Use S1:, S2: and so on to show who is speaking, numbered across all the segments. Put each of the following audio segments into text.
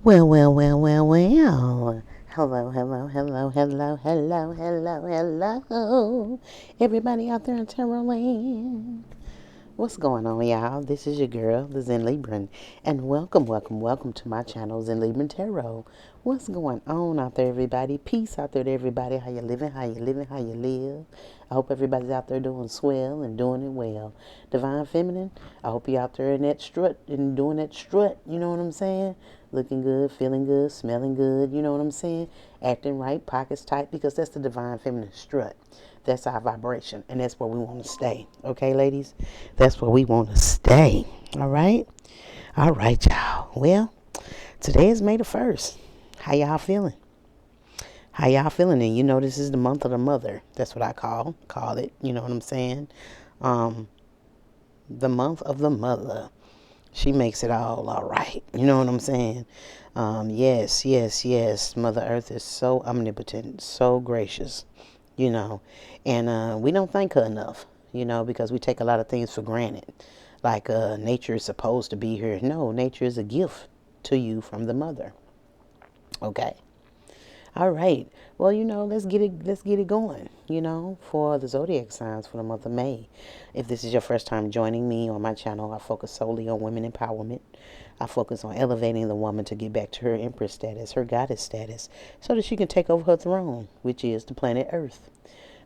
S1: Well, well, well, well, well. Hello, hello, hello, hello, hello, hello, hello. Everybody out there in Terrorland. What's going on, y'all? This is your girl, the Zen Libran, and welcome, welcome, welcome to my channel, Zen Libran Tarot. What's going on out there, everybody? Peace out there to everybody. How you living? How you living? How you live? I hope everybody's out there doing swell and doing it well. Divine Feminine, I hope you out there in that strut and doing that strut. You know what I'm saying? Looking good, feeling good, smelling good. You know what I'm saying? Acting right, pockets tight, because that's the Divine Feminine strut. That's our vibration, and that's where we want to stay. Okay, ladies? That's where we want to stay. All right? All right, y'all. Well, today is May the 1st. How y'all feeling? How y'all feeling? And you know this is the month of the mother. That's what I call it. You know what I'm saying? Um, the month of the mother. She makes it all right. You know what I'm saying? Yes, yes, yes. Mother Earth is so omnipotent, so gracious, and we don't thank her enough, because we take a lot of things for granted. Like nature is supposed to be here. No, nature is a gift to you from the mother. Okay. All right. Well, let's get it going, for the zodiac signs for the month of May. If this is your first time joining me on my channel, I focus solely on women empowerment. I focus on elevating the woman to get back to her empress status, her goddess status, so that she can take over her throne, which is the planet Earth.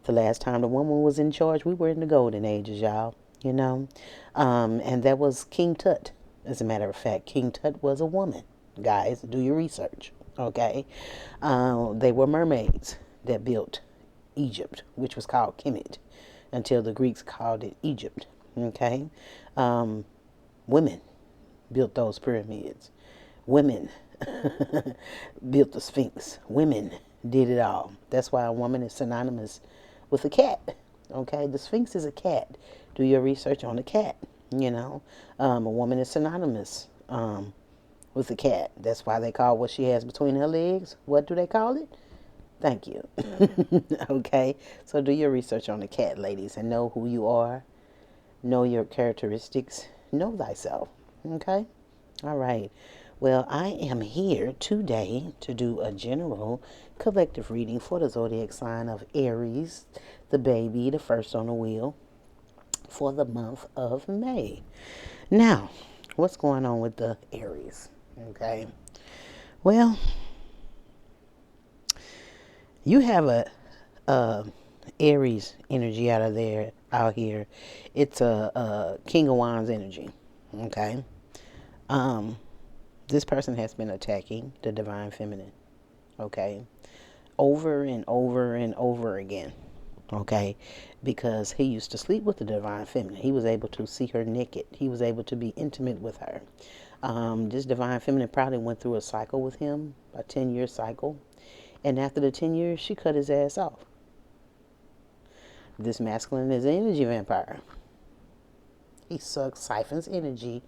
S1: The last time the woman was in charge, we were in the golden ages, y'all, and that was King Tut. As a matter of fact, King Tut was a woman. Guys, do your research. Okay. They were mermaids that built Egypt, which was called Kemet, until the Greeks called it Egypt. Okay. Women built those pyramids. Women built the Sphinx. Women did it all. That's why a woman is synonymous with a cat. Okay. The Sphinx is a cat. Do your research on the cat. A woman is synonymous with a cat. That's why they call what she has between her legs. What do they call it? Thank you. Okay. So do your research on the cat, ladies, and know who you are. Know your characteristics. Know thyself. Okay. All right. Well, I am here today to do a general collective reading for the zodiac sign of Aries, the baby, the first on the wheel, for the month of May. Now, what's going on with the Aries? Okay. Well, you have a Aries energy out here. It's a King of Wands energy. Okay. Um, this person has been attacking the divine feminine. Okay. Over and over and over again. Okay. Because he used to sleep with the divine feminine. He was able to see her naked. He was able to be intimate with her. This divine feminine probably went through a cycle with him, a 10-year cycle. And after the 10 years, she cut his ass off. This masculine is an energy vampire. He siphons energy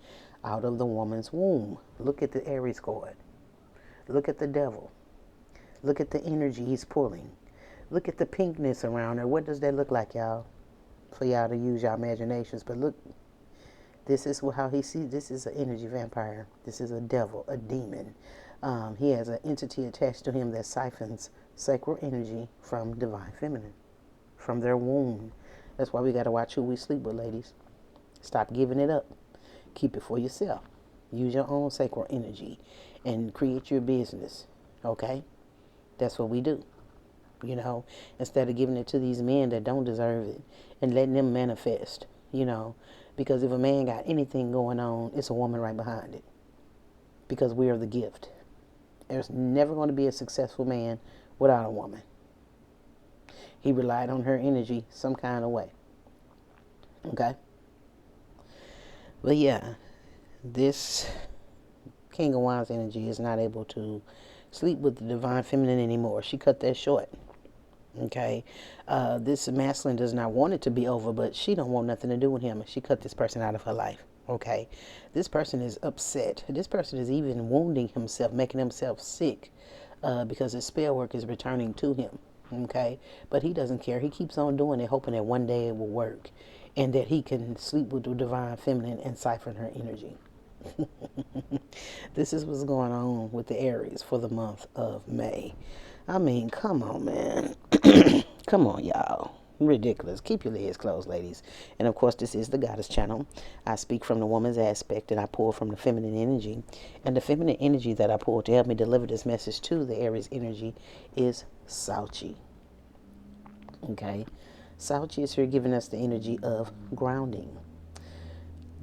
S1: out of the woman's womb. Look at the Aries card. Look at the devil. Look at the energy he's pulling. Look at the pinkness around her. What does that look like, y'all? For y'all to use your imaginations. But look, this is how he sees. This is an energy vampire. This is a devil, a demon. He has an entity attached to him that siphons sacral energy from divine feminine, from their womb. That's why we got to watch who we sleep with, ladies. Stop giving it up. Keep it for yourself. Use your own sacral energy and create your business. Okay? That's what we do. Instead of giving it to these men that don't deserve it and letting them manifest, because if a man got anything going on, it's a woman right behind it, because we are the gift. There's never going to be a successful man without a woman. He relied on her energy some kind of way. Okay? But yeah, this King of Wands energy is not able to sleep with the divine feminine anymore. She cut that short. Okay? This masculine does not want it to be over, but she don't want nothing to do with him. She cut this person out of her life. Okay? This person is upset. This person is even wounding himself, making himself sick, because his spell work is returning to him. Okay? But he doesn't care. He keeps on doing it, hoping that one day it will work and that he can sleep with the divine feminine and siphon her energy. This is what's going on with the Aries for the month of May. I mean, come on, man. Come on, y'all. Ridiculous. Keep your legs closed, ladies. And of course, this is the Goddess Channel. I speak from the woman's aspect and I pull from the feminine energy. And the feminine energy that I pull to help me deliver this message to the Aries energy is Sauchi. Okay? Sauchi is here giving us the energy of grounding.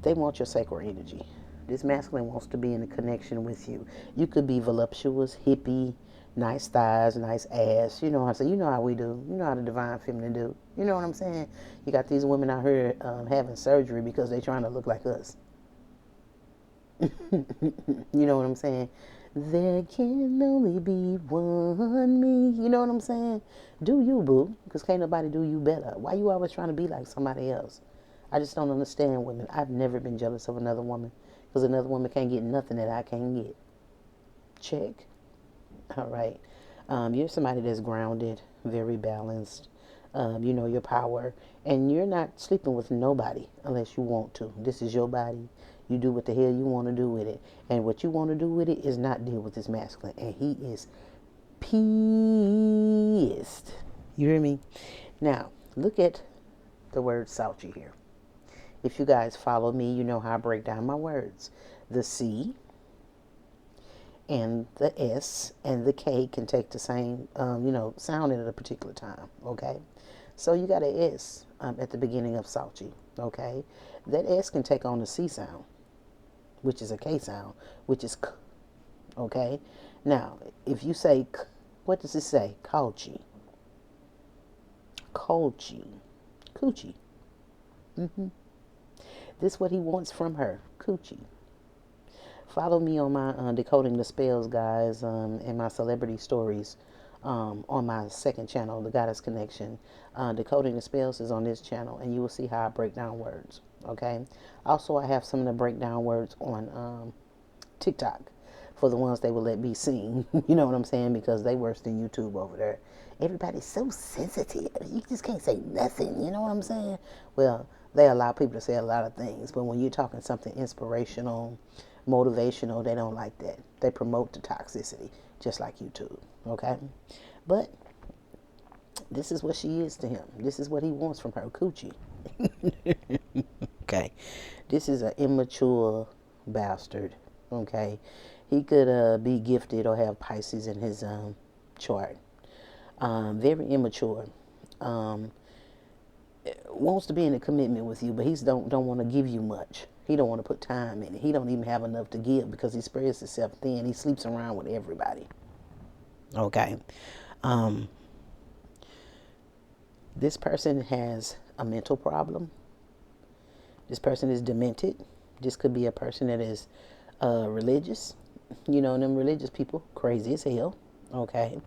S1: They want your sacral energy. This masculine wants to be in a connection with you. You could be voluptuous, hippie, nice thighs, nice ass. You know what I'm saying? You know how we do. You know how the divine feminine do. You know what I'm saying? You got these women out here having surgery because they're trying to look like us. You know what I'm saying? There can only be one me. You know what I'm saying? Do you, boo? Because can't nobody do you better. Why you always trying to be like somebody else? I just don't understand women. I've never been jealous of another woman because another woman can't get nothing that I can't get. Check. All right. You're somebody that's grounded, very balanced. You know your power, and you're not sleeping with nobody unless you want to. This is your body. You do what the hell you want to do with it, and what you want to do with it is not deal with this masculine, and he is pissed. You hear me? Now look at the word Sauchi here. If you guys follow me, you know how I break down my words. The C and the S and the K can take the same, sound at a particular time, okay? So you got an S at the beginning of Sauchi, okay? That S can take on the C sound, which is a K sound, which is K, okay? Now, if you say K, what does it say? Kauchi. Colchi. Coochie. This is what he wants from her. Coochie. Follow me on my Decoding the Spells, guys, and my celebrity stories on my second channel, The Goddess Connection. Decoding the Spells is on this channel, and you will see how I break down words, okay? Also, I have some of the breakdown words on TikTok for the ones they will let me sing. You know what I'm saying? Because they worse than YouTube over there. Everybody's so sensitive. You just can't say nothing. You know what I'm saying? Well, they allow people to say a lot of things, but when you're talking something inspirational, motivational, they don't like that. They promote the toxicity, just like YouTube, okay? But this is what she is to him. This is what he wants from her, coochie. Okay? This is an immature bastard, okay? He could be gifted or have Pisces in his chart. Very immature. Wants to be in a commitment with you, but he don't want to give you much. He don't want to put time in it. He don't even have enough to give because he spreads himself thin. He sleeps around with everybody. Okay. This person has a mental problem. This person is demented. This could be a person that is religious. You know, them religious people, crazy as hell. Okay.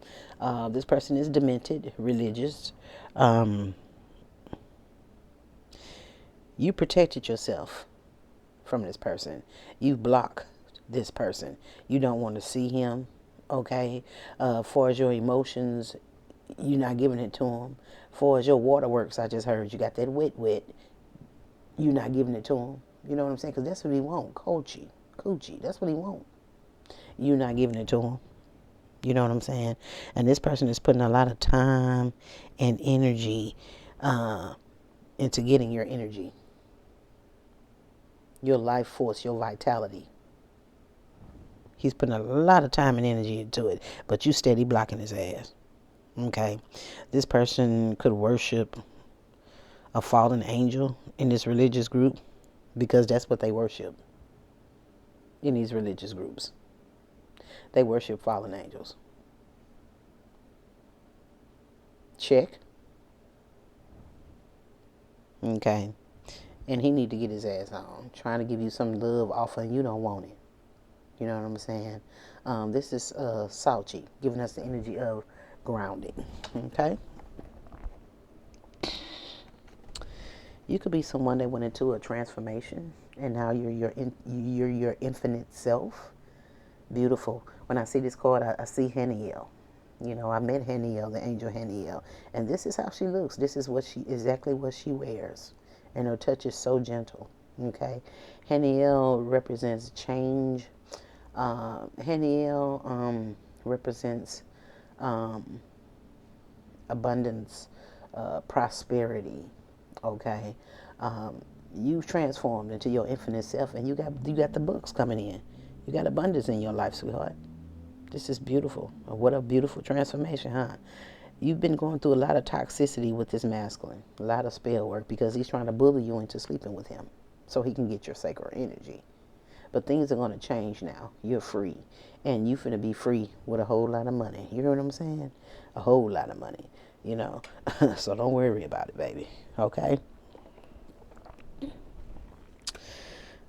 S1: This person is demented, religious. You protected yourself from this person. You block this person. You don't want to see him, okay? For as your emotions, you're not giving it to him. For as your waterworks, I just heard you got that wet. You're not giving it to him. You know what I'm saying? Because that's what he want. Coochie. That's what he want. You're not giving it to him. You know what I'm saying? And this person is putting a lot of time and energy into getting your energy, your life force, your vitality. He's putting a lot of time and energy into it, but you steady blocking his ass. Okay? This person could worship a fallen angel in this religious group because that's what they worship in these religious groups. They worship fallen angels. Check. Okay? And he need to get his ass on. Trying to give you some love off and you don't want it. You know what I'm saying? This is Sauchi, giving us the energy of grounding. Okay? You could be someone that went into a transformation, and now you're your infinite self. Beautiful. When I see this card, I see Haniel. You know, I met Haniel, the angel Haniel, and this is how she looks. This is exactly what she wears, and her touch is so gentle. Okay, Haniel represents change. Haniel represents um, abundance, prosperity. Okay, um, you've transformed into your infinite self, and you got the books coming in. You got abundance in your life, sweetheart. This is beautiful. What a beautiful transformation, huh? You've been going through a lot of toxicity with this masculine, a lot of spell work because he's trying to bully you into sleeping with him so he can get your sacred energy. But things are going to change now. You're free. And you're finna be free with a whole lot of money. You know what I'm saying? A whole lot of money, you know. So don't worry about it, baby. Okay?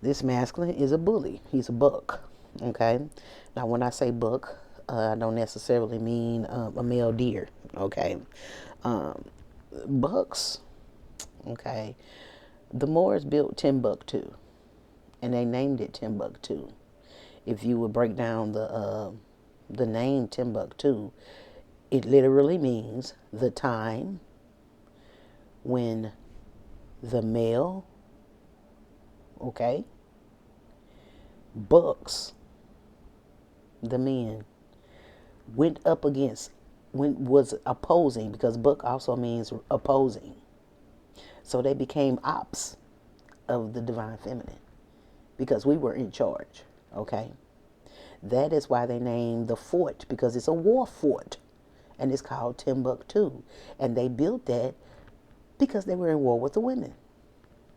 S1: This masculine is a bully. He's a buck. Okay? Now, when I say buck, I don't necessarily mean a male deer. Okay? Um, Bucks, okay? The Moors built Timbuktu, and they named it Timbuktu. If you would break down the name Timbuktu, it literally means the time when the male, okay, bucks, the men, went up against, was opposing, because buck also means opposing. So they became ops of the divine feminine because we were in charge, okay? That is why they named the fort, because it's a war fort, and it's called Timbuktu. And they built that because they were in war with the women,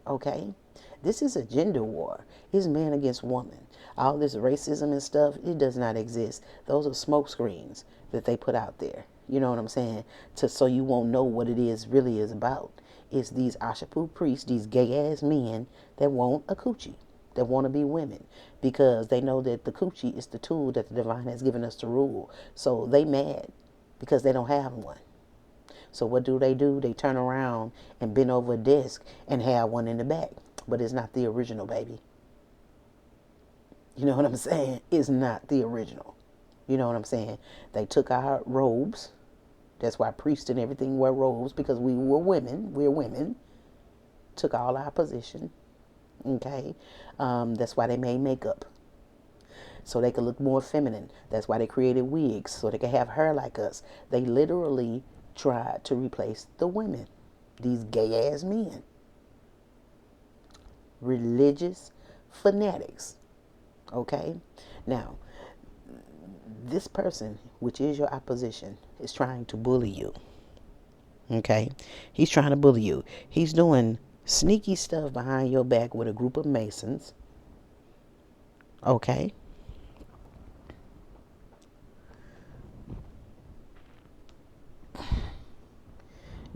S1: okay? This is a gender war. It's man against woman. All this racism and stuff, it does not exist. Those are smoke screens that they put out there. You know what I'm saying? So you won't know what it is really is about. It's these Ashapu priests, these gay ass men that want a coochie, that want to be women, because they know that the coochie is the tool that the divine has given us to rule. So they mad because they don't have one. So what do? They turn around and bend over a desk and have one in the back. But it's not the original, baby. You know what I'm saying? It's not the original. You know what I'm saying? They took our robes. That's why priests and everything wear robes, because we were women. We're women. Took all our position. Okay? That's why they made makeup, so they could look more feminine. That's why they created wigs, so they could have hair like us. They literally tried to replace the women. These gay ass men. Religious fanatics. Okay? Now, this person, which is your opposition, is trying to bully you. Okay? He's trying to bully you. He's doing sneaky stuff behind your back with a group of Masons. Okay?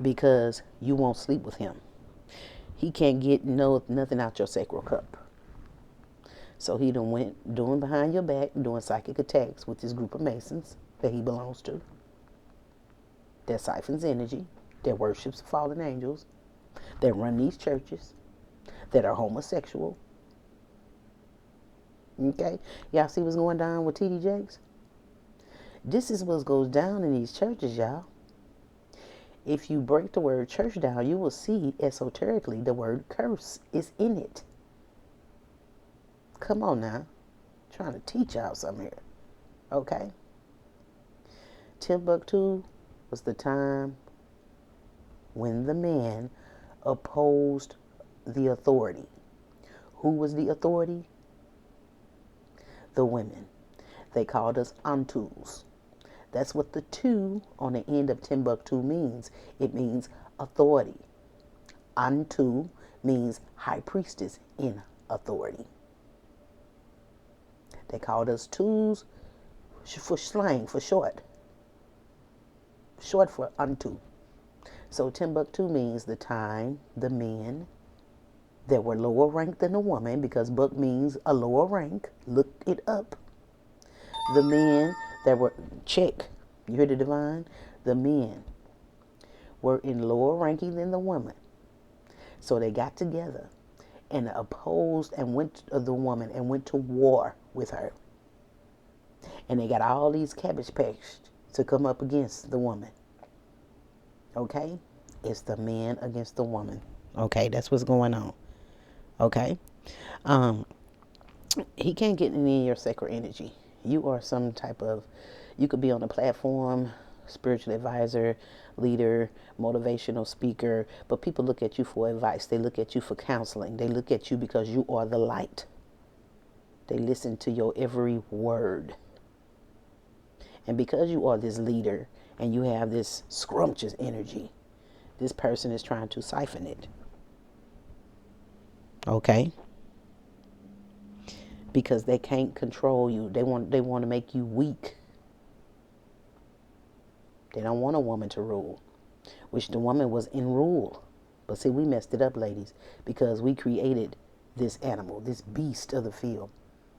S1: Because you won't sleep with him. He can't get nothing out your sacral cup. So he done went doing behind your back, doing psychic attacks with this group of Masons that he belongs to, that siphons energy, that worships fallen angels, that run these churches, that are homosexual. Okay? Y'all see what's going down with TD Jakes? This is what goes down in these churches, y'all. If you break the word church down, you will see esoterically the word curse is in it. Come on now. I'm trying to teach y'all something here. Okay? Timbuktu was the time when the man opposed the authority. Who was the authority? The women. They called us Antus. That's what the two on the end of Timbuktu means. It means authority. Antu means high priestess in authority. They called us twos for slang, for short. Short for Antu. So Timbuktu means the time, the men that were lower ranked than a woman, because buck means a lower rank. Look it up. The men that were, check, you hear the divine? The men were in lower ranking than the woman. So they got together and opposed and went to the woman and went to war with her. And they got all these cabbage patch to come up against the woman. Okay? It's the man against the woman. Okay, that's what's going on. Okay? Um, he can't get any of your sacred energy. You are some type of, you could be on a platform, spiritual advisor, leader, motivational speaker, but people look at you for advice. They look at you for counseling. They look at you because you are the light. They listen to your every word. And because you are this leader and you have this scrumptious energy, this person is trying to siphon it. Okay? Because they can't control you. They want to make you weak. They don't want a woman to rule, which the woman was in rule. But see, we messed it up, ladies, because we created this animal, this beast of the field.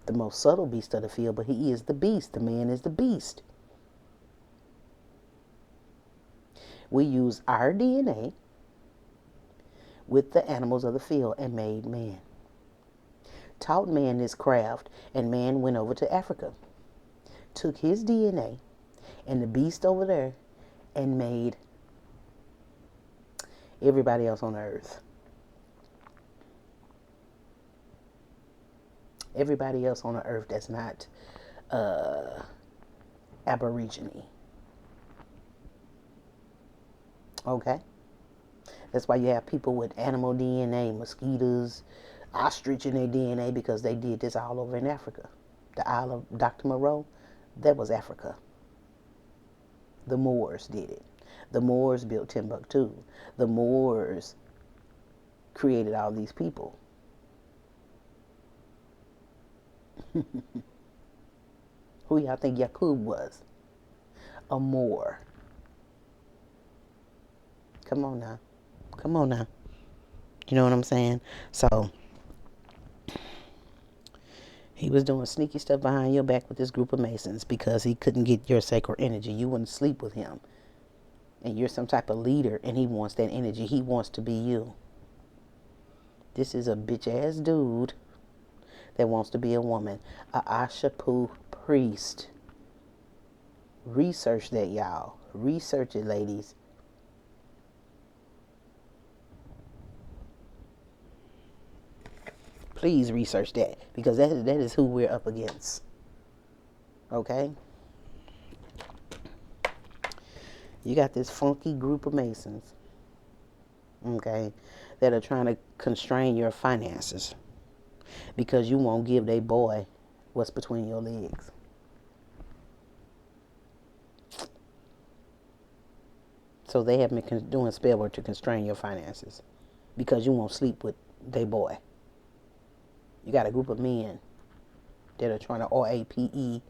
S1: The most subtle beast of the field, but he is the beast. The man is the beast. We use our DNA with the animals of the field and made man. Taught man this craft, and man went over to Africa, took his DNA and the beast over there and made everybody else on the earth. Everybody else on the earth that's not Aborigine. Okay? That's why you have people with animal DNA, mosquitoes, ostrich in their DNA, because they did this all over in Africa. The Isle of Dr. Moreau, that was Africa. The Moors did it. The Moors built Timbuktu. The Moors created all these people. Who y'all think Yaqub was? A Moor. Come on now. Come on now. You know what I'm saying? So, he was doing sneaky stuff behind your back with this group of Masons because he couldn't get your sacred energy. You wouldn't sleep with him. And you're some type of leader, and he wants that energy. He wants to be you. This is a bitch-ass dude that wants to be a woman. A Ashapu priest. Research that, y'all. Research it, ladies. Please research that, because that is who we're up against. Okay? You got this funky group of Masons, okay, that are trying to constrain your finances because you won't give their boy what's between your legs. So they have been doing spell work to constrain your finances because you won't sleep with their boy. You got a group of men that are trying to RAPE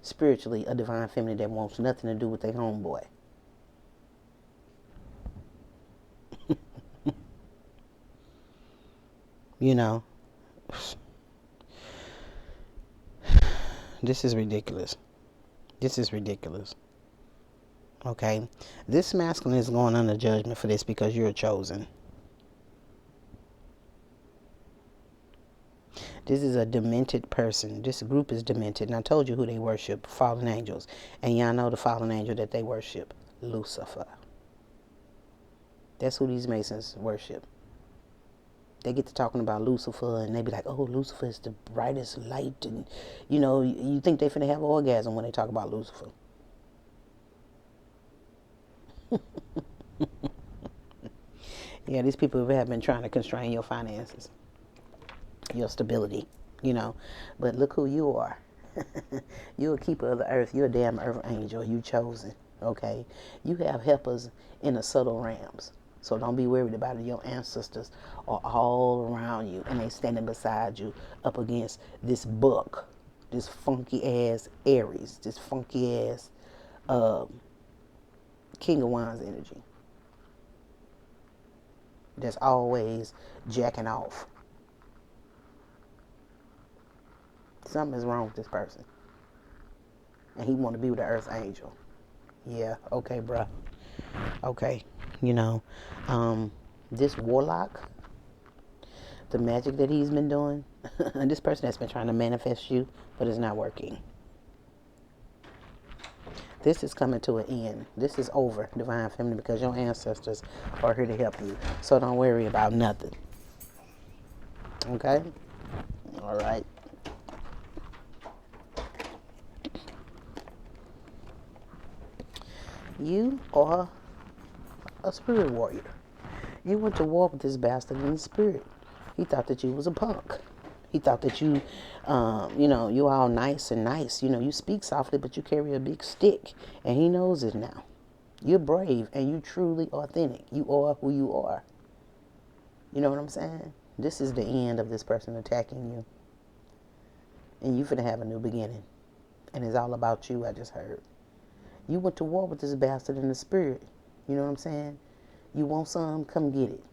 S1: spiritually a divine feminine that wants nothing to do with their homeboy. You know, this is ridiculous. This is ridiculous. Okay? This masculine is going under judgment for this because you're chosen. This is a demented person. This group is demented. And I told you who they worship, fallen angels. And y'all know the fallen angel that they worship, Lucifer. That's who these Masons worship. They get to talking about Lucifer and they be like, oh, Lucifer is the brightest light. And, you know, you think they finna have an orgasm when they talk about Lucifer. Yeah, these people have been trying to constrain your finances, your stability, you know. But look who you are. You're a keeper of the earth. You're a damn earth angel. You chosen, okay? You have helpers in the subtle realms. So don't be worried about it. Your ancestors are all around you, and they standing beside you up against this book, this funky ass Aries, this funky ass King of Wands energy that's always jacking off. Something is wrong with this person, and he want to be with the earth angel. Yeah, okay, bruh. Okay, you know, this warlock, the magic that he's been doing, and this person has been trying to manifest you, but it's not working. This is coming to an end. This is over, divine feminine, because your ancestors are here to help you. So don't worry about nothing. Okay? All right. You are a spirit warrior. You went to war with this bastard in the spirit. He thought that you was a punk. He thought that you all nice and nice. You speak softly, but you carry a big stick. And he knows it now. You're brave and you truly authentic. You are who you are. You know what I'm saying? This is the end of this person attacking you. And you finna have a new beginning. And it's all about you, I just heard. You went to war with this bastard in the spirit. You know what I'm saying? You want some, come get it.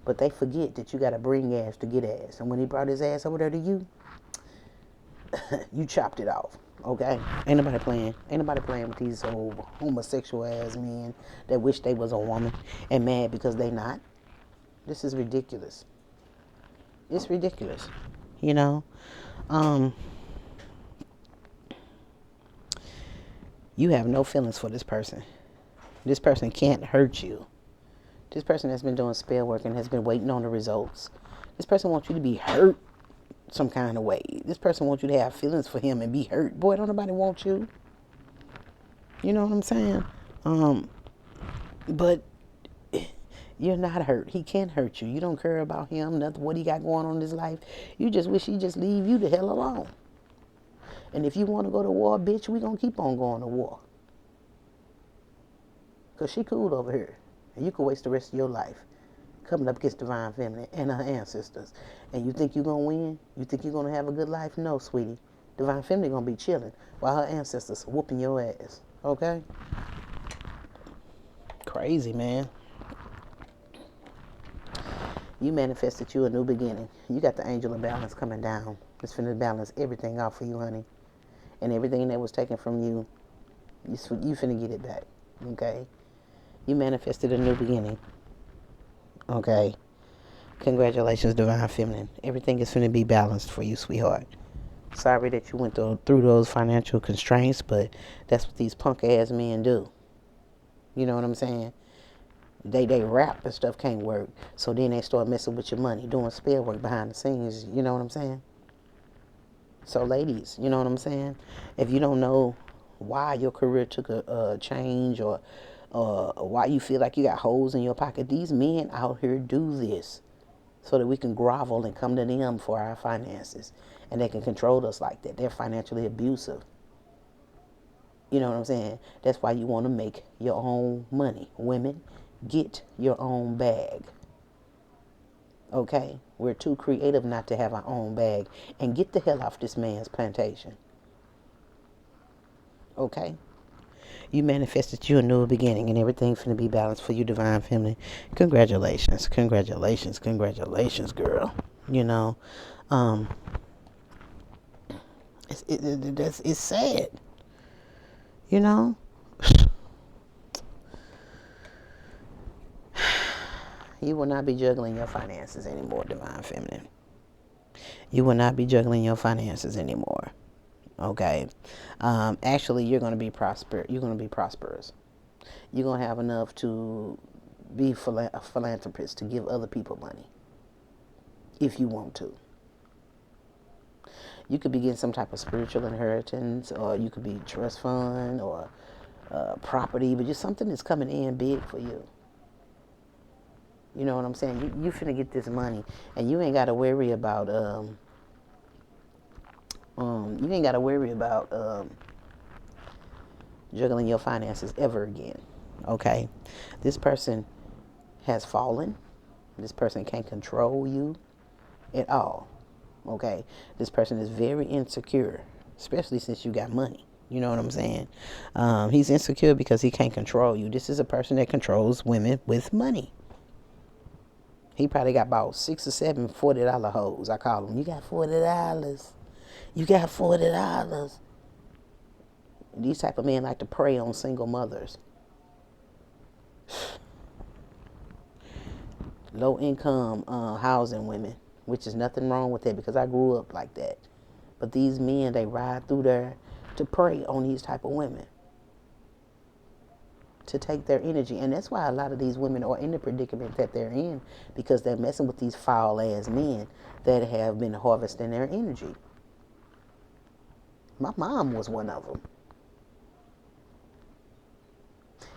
S1: But they forget that you got to bring ass to get ass. And when he brought his ass over there to you, you chopped it off. Okay? Ain't nobody playing. Ain't nobody playing with these old homosexual ass men that wish they was a woman and mad because they not. This is ridiculous. It's ridiculous. You know? You have no feelings for this person. This person can't hurt you. This person has been doing spell work and has been waiting on the results. This person wants you to be hurt some kind of way. This person wants you to have feelings for him and be hurt. Boy, don't nobody want you. You know what I'm saying? But you're not hurt. He can't hurt you. You don't care about him, nothing, what he got going on in his life. You just wish he just leave you the hell alone. And if you want to go to war, bitch, we gonna keep on going to war. Because she cool over here. And you can waste the rest of your life coming up against Divine Feminine and her ancestors. And you think you're going to win? You think you're going to have a good life? No, sweetie. Divine Feminine going to be chilling while her ancestors whooping your ass. Okay? Crazy, man. You manifested you a new beginning. You got the angel of balance coming down. It's finna balance everything out for you, honey. And everything that was taken from you, you finna get it back. Okay? You manifested a new beginning. Okay? Congratulations, Divine Feminine. Everything is going to be balanced for you, sweetheart. Sorry that you went through those financial constraints, but that's what these punk ass men do. You know what I'm saying? They rap and stuff can't work, so then they start messing with your money, doing spell work behind the scenes. You know what I'm saying? So, ladies, you know what I'm saying? If you don't know why your career took a change or why you feel like you got holes in your pocket, these men out here do this so that we can grovel and come to them for our finances. And they can control us like that. They're financially abusive. You know what I'm saying? That's why you want to make your own money. Women, get your own bag. Okay? We're too creative not to have our own bag. And get the hell off this man's plantation. Okay? You manifested you a new beginning and everything's finna be balanced for you, Divine Feminine. Congratulations. Congratulations. Congratulations, girl. You know, it's sad. You know? You will not be juggling your finances anymore, Divine Feminine. You will not be juggling your finances anymore. Okay? Actually, you're going to be prosper. You're going to be prosperous. You're going to have enough to be a philanthropist to give other people money. If you want to. You could be getting some type of spiritual inheritance, or you could be trust fund or property, but just something that's coming in big for you. You know what I'm saying? You finna get this money, and you ain't got to worry about juggling your finances ever again. Okay, this person has fallen. This person can't control you at all. Okay, this person is very insecure, especially since you got money. You know what I'm saying? He's insecure because he can't control you. This is a person that controls women with money. He probably got about 6 or 7 $40 hoes. I call them. You got $40. You got $40. These type of men like to prey on single mothers. Low income housing women, which is nothing wrong with that because I grew up like that. But these men, they ride through there to prey on these type of women. to take their energy. And that's why a lot of these women are in the predicament that they're in, because they're messing with these foul ass men that have been harvesting their energy. My mom was one of them.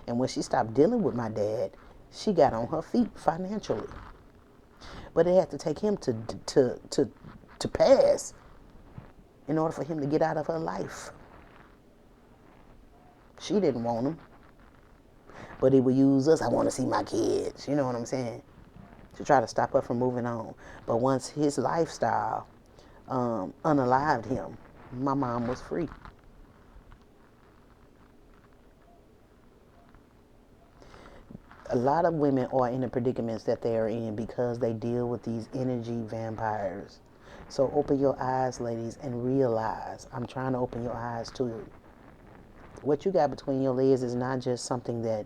S1: And when she stopped dealing with my dad, she got on her feet financially. But it had to take him to pass in order for him to get out of her life. She didn't want him. But he would use us. I want to see my kids. You know what I'm saying? To try to stop her from moving on. But once his lifestyle unalived him, my mom was free. A lot of women are in the predicaments that they are in because they deal with these energy vampires. So open your eyes, ladies, and realize, I'm trying to open your eyes to it. What you got between your legs is not just something that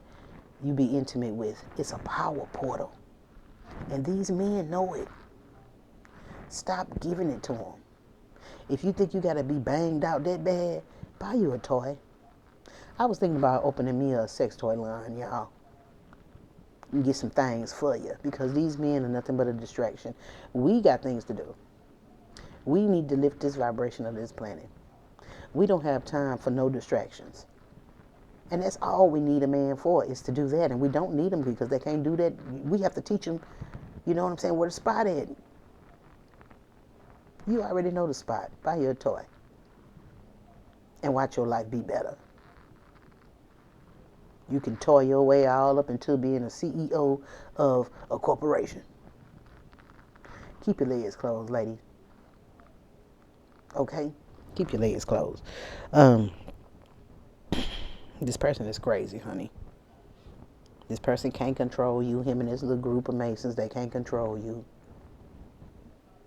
S1: you be intimate with. It's a power portal. And these men know it. Stop giving it to them. If you think you got to be banged out that bad, buy you a toy. I was thinking about opening me a sex toy line, y'all. And get some things for you, because these men are nothing but a distraction. We got things to do. We need to lift this vibration of this planet. We don't have time for no distractions. And that's all we need a man for, is to do that. And we don't need them because they can't do that. We have to teach them, you know what I'm saying, where the spot is. You already know the spot. Buy you a toy. And watch your life be better. You can toy your way all up into being a CEO of a corporation. Keep your legs closed, ladies. Okay? Keep your legs closed. This person is crazy, honey. This person can't control you. Him and his little group of Masons, they can't control you.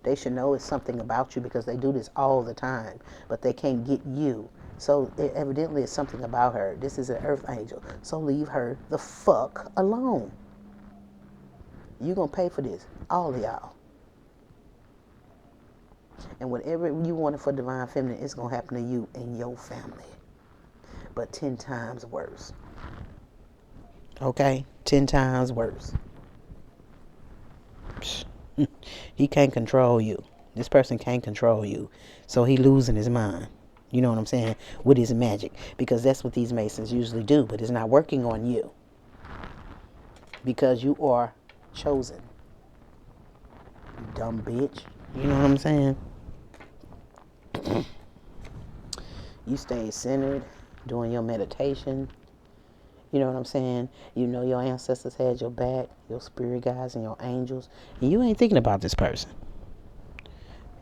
S1: They should know it's something about you because they do this all the time, but they can't get you. So evidently it's something about her. This is an earth angel. So leave her the fuck alone. You're going to pay for this. All of y'all. And whatever you wanted for divine feminine, it's going to happen to you and your family. But 10 times worse. Okay? 10 times worse. He can't control you. This person can't control you. So he losing his mind. You know what I'm saying? With his magic. Because that's what these Masons usually do. But it's not working on you. Because you are chosen. You dumb bitch. You know what I'm saying? You stay centered. Doing your meditation. You know what I'm saying? You know your ancestors had your back. Your spirit guides and your angels. And you ain't thinking about this person.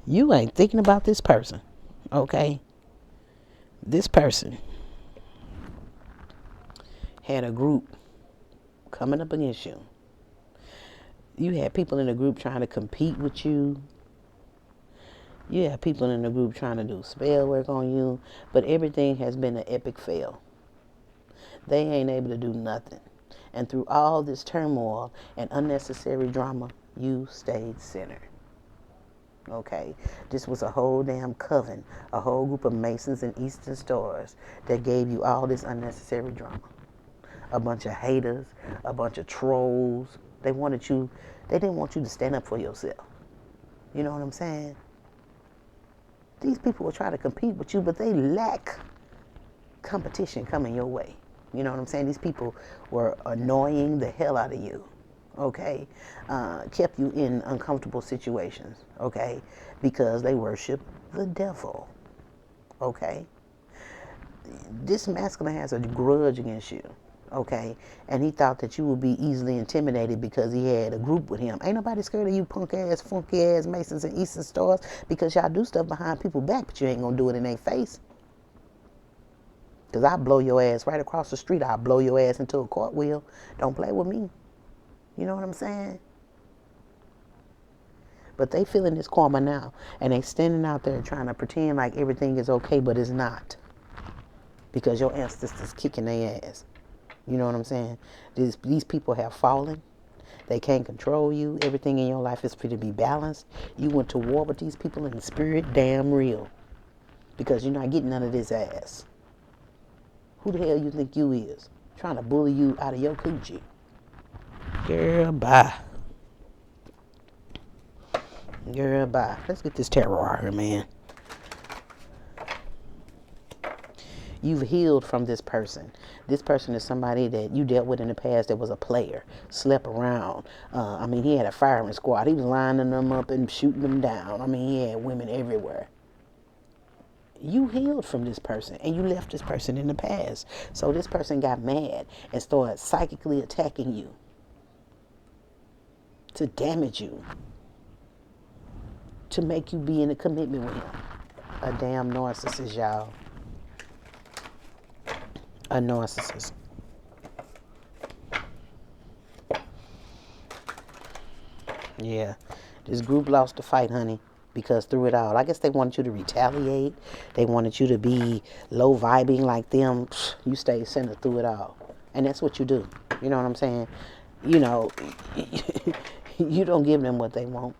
S1: You ain't thinking about this person. Okay? This person had a group coming up against you. You had people in the group trying to compete with you. You had people in the group trying to do spell work on you. But everything has been an epic fail. They ain't able to do nothing. And through all this turmoil and unnecessary drama, you stayed centered. Okay, this was a whole damn coven, a whole group of Masons and Eastern Stars that gave you all this unnecessary drama. A bunch of haters, a bunch of trolls. They didn't want you to stand up for yourself. You know what I'm saying? These people will try to compete with you, but they lack competition coming your way. You know what I'm saying? These people were annoying the hell out of you. Okay, kept you in uncomfortable situations, okay, because they worship the devil, okay. This masculine has a grudge against you, okay, and he thought that you would be easily intimidated because he had a group with him. Ain't nobody scared of you punk ass, funky ass Masons and Eastern Stars, because y'all do stuff behind people's back, but you ain't gonna do it in their face. Because I'll blow your ass right across the street. I'll blow your ass into a cartwheel. Don't play with me. You know what I'm saying? But they feeling this karma now. And they standing out there trying to pretend like everything is okay, but it's not. Because your ancestors kicking their ass. You know what I'm saying? These people have fallen. They can't control you. Everything in your life is free to be balanced. You went to war with these people in the spirit, damn real. Because you're not getting none of this ass. Who the hell you think you is? Trying to bully you out of your coochie. Girl, bye. Girl, bye. Let's get this tarot out here, man. You've healed from this person. This person is somebody that you dealt with in the past that was a player, slept around. He had a firing squad. He was lining them up and shooting them down. He had women everywhere. You healed from this person and you left this person in the past. So this person got mad and started psychically attacking you to damage you, to make you be in a commitment with him. A damn narcissist, y'all. A narcissist. Yeah. This group lost the fight, honey, because through it all, I guess they wanted you to retaliate. They wanted you to be low vibing like them. You stayed center through it all. And that's what you do. You know what I'm saying? You know, you don't give them what they want.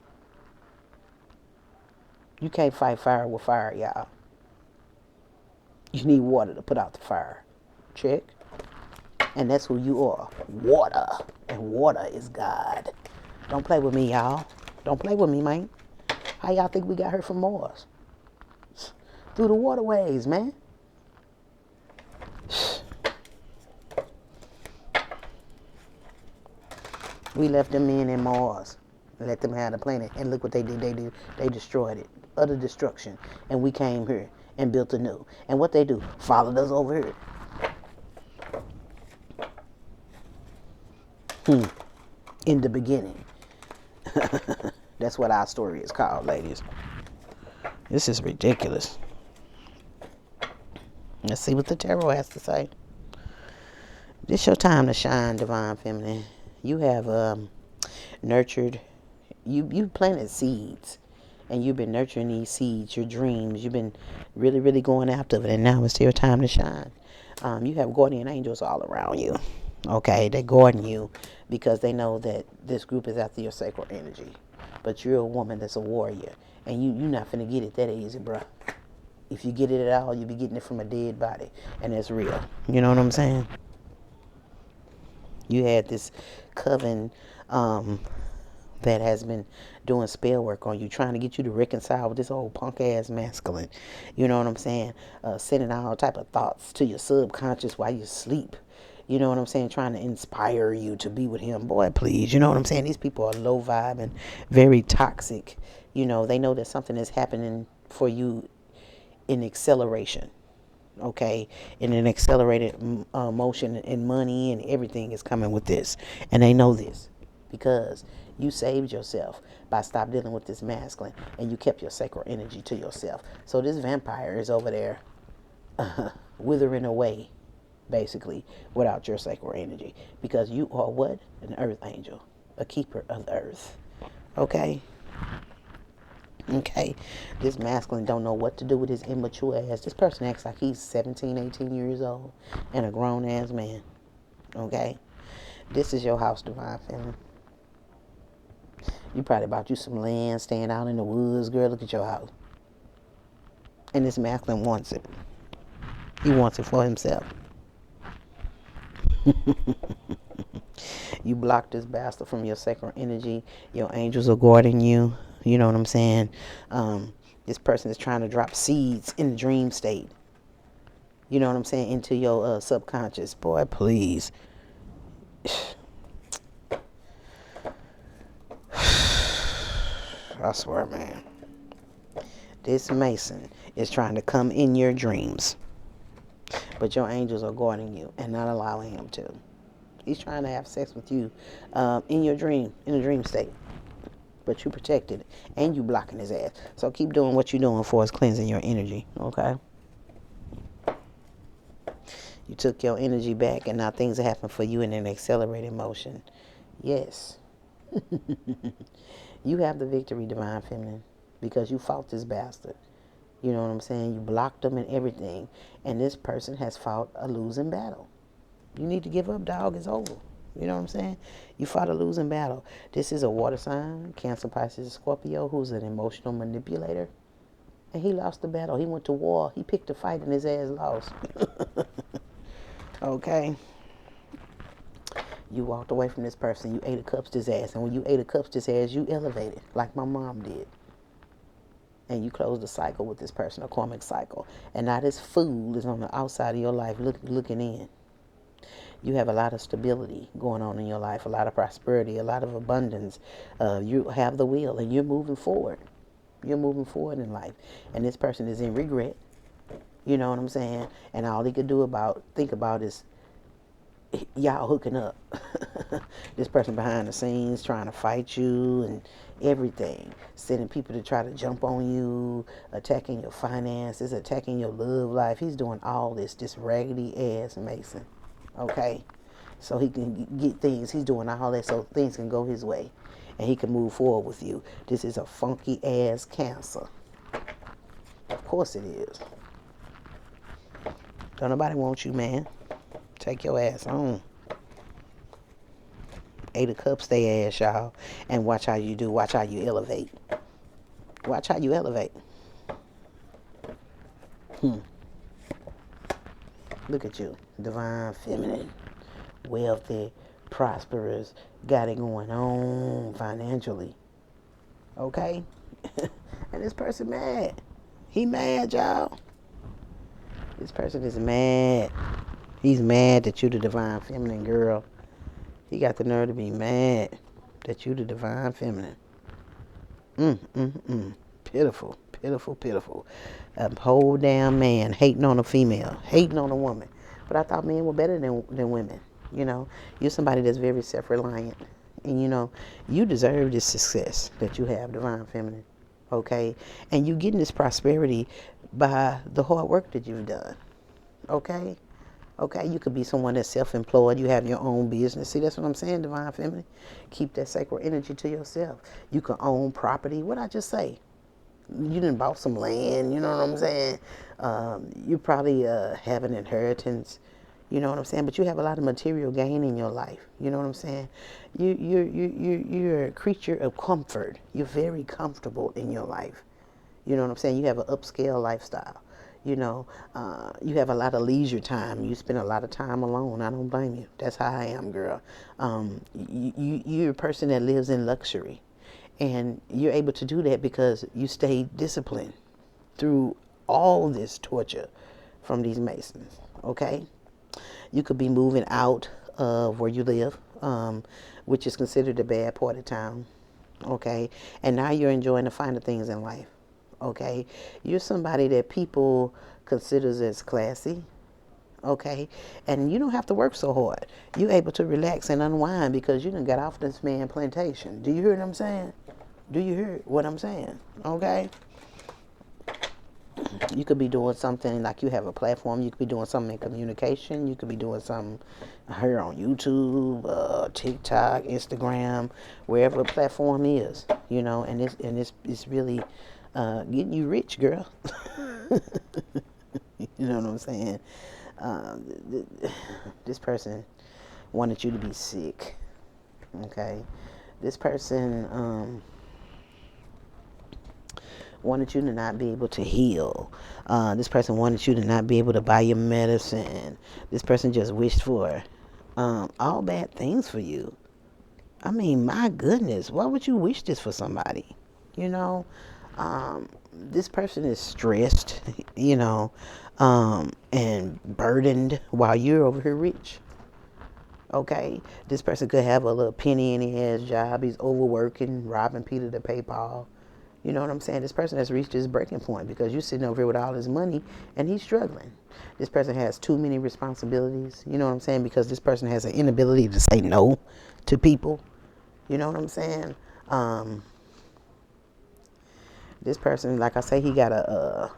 S1: You can't fight fire with fire, y'all. You need water to put out the fire. Check. And that's who you are. Water. And water is God. Don't play with me, y'all. Don't play with me, man. How y'all think we got her from Mars? Through the waterways, man. We left them men in Mars and let them have the planet. And look what they did. They destroyed it. Utter destruction. And we came here and built anew. And what they do? Followed us over here. In the beginning. That's what our story is called, ladies. This is ridiculous. Let's see what the tarot has to say. This your time to shine, divine feminine. You have nurtured, you planted seeds, and you've been nurturing these seeds, your dreams. You've been really, really going after it, and now it's your time to shine. You have guardian angels all around you. Okay, they're guarding you because they know that this group is after your sacral energy. But you're a woman that's a warrior, and you're not finna get it that easy, bruh. If you get it at all, you'll be getting it from a dead body, and that's real. You know what I'm saying? You had this coven that has been doing spell work on you, trying to get you to reconcile with this old punk-ass masculine. You know what I'm saying? Sending all type of thoughts to your subconscious while you sleep. You know what I'm saying? Trying to inspire you to be with him. Boy, please. You know what I'm saying? These people are low vibe and very toxic. You know, they know that something is happening for you in acceleration. Okay? In an accelerated motion, and money and everything is coming with this. And they know this because you saved yourself by stop dealing with this masculine and you kept your sacral energy to yourself. So this vampire is over there withering away, basically, without your sacral energy, because you are what? An earth angel, a keeper of the earth. Okay? Okay? This masculine don't know what to do with his immature ass. This person acts like he's 17, 18 years old and a grown ass man. Okay? This is your house, divine feminine. You probably bought you some land, staying out in the woods. Girl, look at your house. And this masculine wants it. He wants it for himself. You block this bastard from your sacral energy. Your angels are guarding you. You know what I'm saying? This person is trying to drop seeds in the dream state. You know what I'm saying? Into your subconscious. Boy, please. I swear, man. This Mason is trying to come in your dreams. But your angels are guarding you and not allowing him to. He's trying to have sex with you in your dream, in a dream state. But you protected it, and you blocking his ass. So keep doing what you're doing for us, cleansing your energy, okay? You took your energy back, and now things are happening for you in an accelerated motion. Yes. You have the victory, divine feminine, because you fought this bastard. You know what I'm saying? You blocked them and everything. And this person has fought a losing battle. You need to give up, dog. It's over. You know what I'm saying? You fought a losing battle. This is a water sign, Cancer, Pisces, Scorpio, who's an emotional manipulator. And he lost the battle. He went to war. He picked a fight and his ass lost. Okay? You walked away from this person. You ate a cups this ass. And when you ate a cups this ass, you elevated like my mom did. And you closed the cycle with this person, a karmic cycle. And now this fool is on the outside of your life looking in. You have a lot of stability going on in your life, a lot of prosperity, a lot of abundance. You have the will and you're moving forward. You're moving forward in life. And this person is in regret. You know what I'm saying? And all he could think about is y'all hooking up. This person behind the scenes trying to fight you and everything. Sending people to try to jump on you, attacking your finances, attacking your love life. He's doing all this raggedy ass Mason. Okay? So he can get things. He's doing all that so things can go his way. And he can move forward with you. This is a funky ass Cancer. Of course it is. Don't nobody want you, man. Take your ass on. 8 of Cups, they ass, y'all. And watch how you do. Watch how you elevate. Watch how you elevate. Look at you. Divine feminine. Wealthy. Prosperous. Got it going on financially. Okay? And this person mad. He mad, y'all. This person is mad. He's mad that you the divine feminine girl. He got the nerve to be mad that you the divine feminine. Pitiful, pitiful, pitiful. A whole damn man hating on a female, hating on a woman. But I thought men were better than women. You know, you're somebody that's very self-reliant. And you know, you deserve this success that you have, divine feminine. Okay? And you getting this prosperity by the hard work that you've done. Okay? Okay, you could be someone that's self-employed. You have your own business. See, that's what I'm saying, divine feminine. Keep that sacred energy to yourself. You can own property. What'd I just say? You done bought some land. You know what I'm saying? You probably have an inheritance. You know what I'm saying? But you have a lot of material gain in your life. You know what I'm saying? You're a creature of comfort. You're very comfortable in your life. You know what I'm saying? You have an upscale lifestyle. You know, you have a lot of leisure time. You spend a lot of time alone. I don't blame you. That's how I am, girl. You're a person that lives in luxury. And you're able to do that because you stay disciplined through all this torture from these Masons. Okay? You could be moving out of where you live, which is considered a bad part of town. Okay? And now you're enjoying the finer things in life. Okay, you're somebody that people considers as classy. Okay, and you don't have to work so hard. You're able to relax and unwind because you done got off this man plantation. Do you hear what I'm saying? Do you hear what I'm saying? Okay. You could be doing something like you have a platform. You could be doing something in communication. You could be doing something here on YouTube, TikTok, Instagram, wherever a platform is. You know, and it's really getting you rich, girl. You know what I'm saying? This person wanted you to be sick. Okay, this person wanted you to not be able to heal. This person wanted you to not be able to buy your medicine. This person just wished for all bad things for you. I mean, my goodness, why would you wish this for somebody? You know, this person is stressed, you know, and burdened while you're over here rich. Okay, this person could have a little penny in his job. He's overworking, robbing Peter to pay Paul. You know what I'm saying? This person has reached his breaking point because you're sitting over here with all his money and he's struggling. This person has too many responsibilities. You know what I'm saying? Because this person has an inability to say no to people. You know what I'm saying? This person, like I say, he got a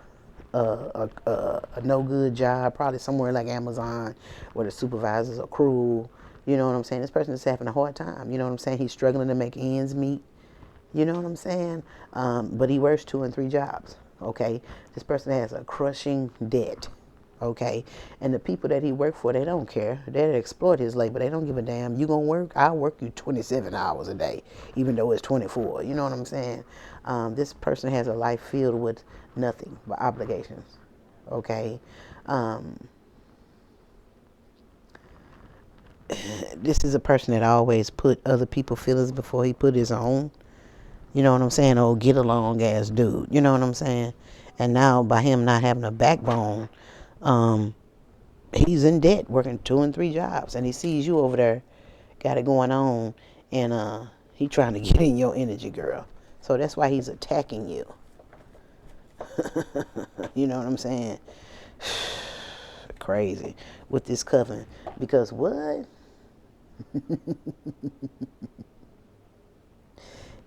S1: no good job, probably somewhere like Amazon, where the supervisors are cruel. You know what I'm saying? This person is having a hard time. You know what I'm saying? He's struggling to make ends meet. You know what I'm saying? But he works 2 and 3 jobs. Okay, this person has a crushing debt. Okay, and the people that he worked for, they don't care. They exploit his labor. They don't give a damn. You gonna work? I'll work you 27 hours a day, even though it's 24. You know what I'm saying? This person has a life filled with nothing but obligations. Okay, this is a person that always put other people's feelings before he put his own. You know what I'm saying? Oh, get along ass dude. You know what I'm saying? And now by him not having a backbone, he's in debt, working 2 and 3 jobs, and he sees you over there, got it going on, and he trying to get in your energy, girl. So that's why he's attacking you. You know what I'm saying? Crazy with this coven. Because what?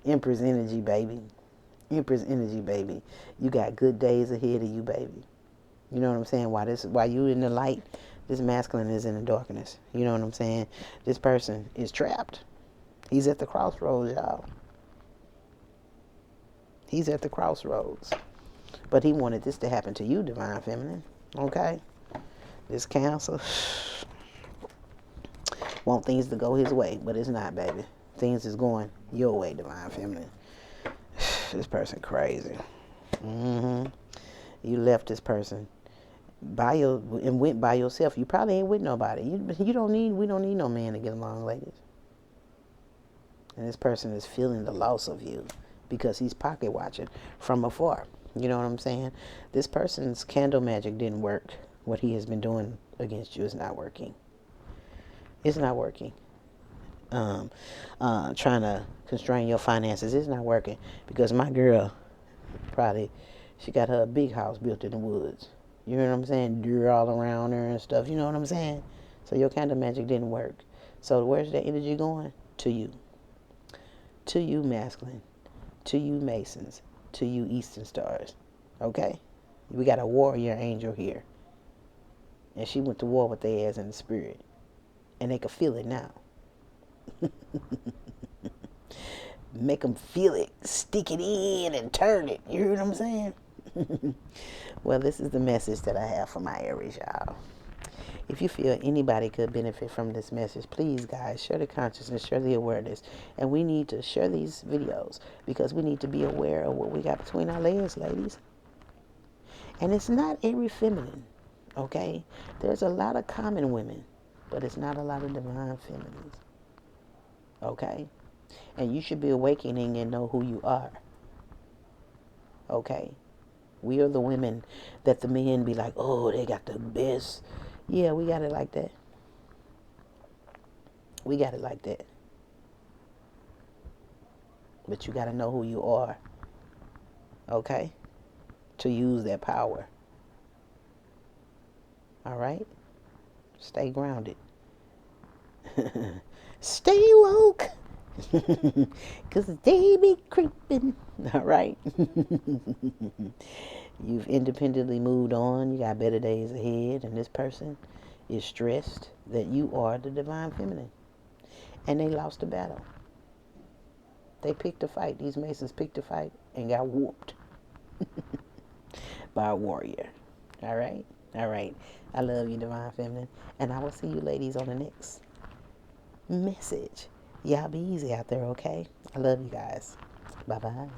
S1: Empress energy, baby. Empress energy, baby. You got good days ahead of you, baby. You know what I'm saying? While you in the light, this masculine is in the darkness. You know what I'm saying? This person is trapped. He's at the crossroads, y'all. He's at the crossroads. But he wanted this to happen to you, Divine Feminine. Okay? This Cancer want things to go his way, but it's not, baby. Things is going your way, Divine Feminine. This person crazy. You left this person and went by yourself. You probably ain't with nobody. We don't need no man to get along, ladies. And this person is feeling the loss of you because he's pocket watching from afar. You know what I'm saying? This person's candle magic didn't work. What he has been doing against you is not working. It's not working. Trying to constrain your finances is not working because my girl she got her a big house built in the woods. You know what I'm saying? Deer all around her and stuff. You know what I'm saying? So your candle magic didn't work. So where's that energy going? To you. To you, masculine. To you, Masons. To you, Eastern Stars. Okay? We got a warrior angel here. And she went to war with their ass in the spirit. And they can feel it now. Make them feel it. Stick it in and turn it. You hear what I'm saying? Well, this is the message that I have for my Aries, y'all. If you feel anybody could benefit from this message, please, guys, share the consciousness, share the awareness. And we need to share these videos because we need to be aware of what we got between our legs, ladies. And it's not every feminine, okay? There's a lot of common women, but it's not a lot of divine feminines, okay? And you should be awakening and know who you are, okay? We are the women that the men be like, oh, they got the best. Yeah, we got it like that. We got it like that. But you got to know who you are, okay? To use that power. All right? Stay grounded. Stay woke. Because they be creeping. All right? You've independently moved on. You got better days ahead. And this person is stressed that you are the divine feminine. And they lost the battle. They picked a fight. These Masons picked a fight and got whooped by a warrior. All right? All right. I love you, divine feminine. And I will see you ladies on the next message. Y'all be easy out there, okay? I love you guys. Bye-bye.